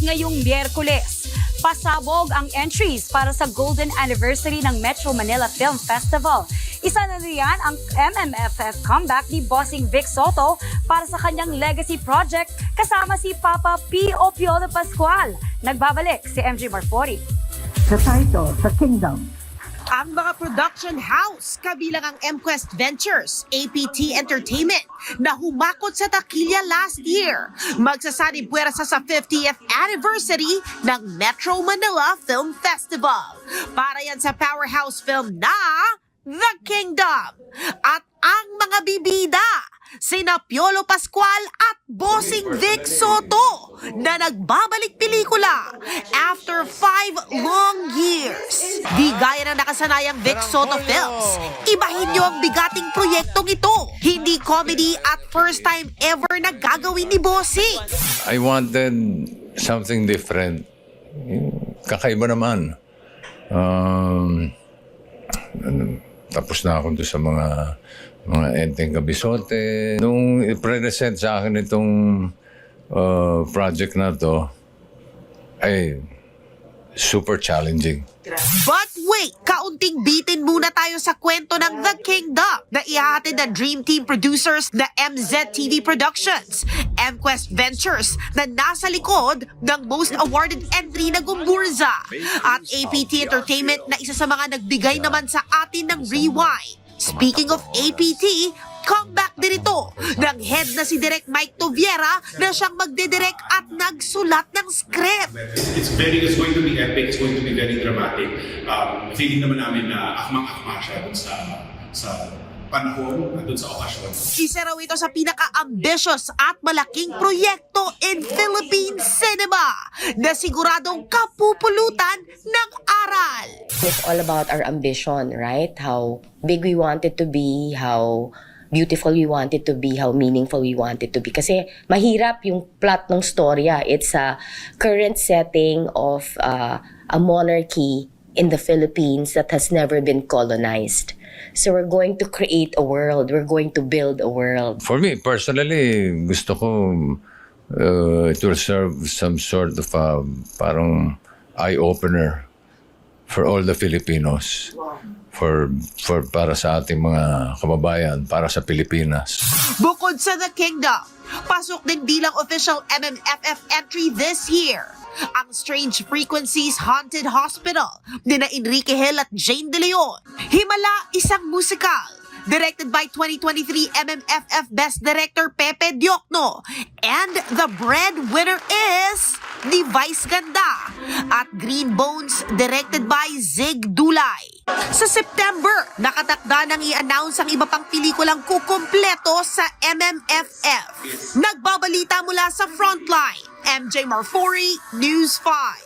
ngayong Miyerkules. Pasabog ang entries para sa Golden Anniversary ng Metro Manila Film Festival. Isa na riyan ang MMFF comeback ni Bossing Vic Soto para sa kanyang legacy project kasama si Papa P.O. Piolo Pascual. Nagbabalik si MJ Marfori. Sa title, sa Kingdom. Ang mga production house, kabilang ang MQuest Ventures, APT Entertainment, na humakot sa takilya last year, magsasani puwersa sa 50th anniversary ng Metro Manila Film Festival. Para yan sa powerhouse film na The Kingdom. At ang mga bibida, sina Piolo Pascual at Bossing Vic Soto na nagbabalik pelikula after 5 long years. Di gaya ng nakasanayang Vic Soto films, ibahin niyo ang bigating proyektong ito. Hindi comedy at first time ever na gagawin ni Bossing. I wanted something different. Kakaiba naman. Tapos na ako doon sa mga enteng kabisote. Nung i-present sa akin itong project na to, ay super challenging. But wait, kaunting bitin muna tayo sa kwento ng The Kingdom na ihahatid ng Dream Team producers na MZTV Productions, MQuest Ventures na nasa likod ng most awarded entry na Gumburza at APT Entertainment na isa sa mga nagbigay naman sa atin ng Rewind. Speaking of APT, comeback din ito ng head na si Direk Mike Toviera na siyang magdedirect at nagsulat ng script. It's going to be epic, it's going to be very dramatic. Feeling naman namin na akmang-akma siya dun sa panahon, dun sa okasyon. Isa raw ito sa pinaka-ambitious at malaking proyekto in Philippine cinema na siguradong kapupulutan ng aral. It's all about our ambition, right? How big we want it to be, how beautiful we want it to be, how meaningful we want it to be. Kasi mahirap yung plot ng storya. It's a current setting of a monarchy in the Philippines that has never been colonized. So we're going to create a world. We're going to build a world. For me, personally, gusto ko it will serve some sort of parang eye-opener for all the Filipinos. Para sa ating mga kababayan, para sa Pilipinas. Bukod sa The Kingdom, pasok din bilang official MMFF entry this year ang Strange Frequencies Haunted Hospital ni na Enrique Hill at Jane De Leon. Himala, isang musical directed by 2023 MMFF Best Director Pepe Diokno. And the breadwinner is ni Vice Ganda at Green Bones directed by Zig Dulay. Sa September, nakatakda nang i-announce ang iba pang pelikulang kukumpleto sa MMFF. Nagbabalita mula sa Frontline, MJ Marfori, News 5.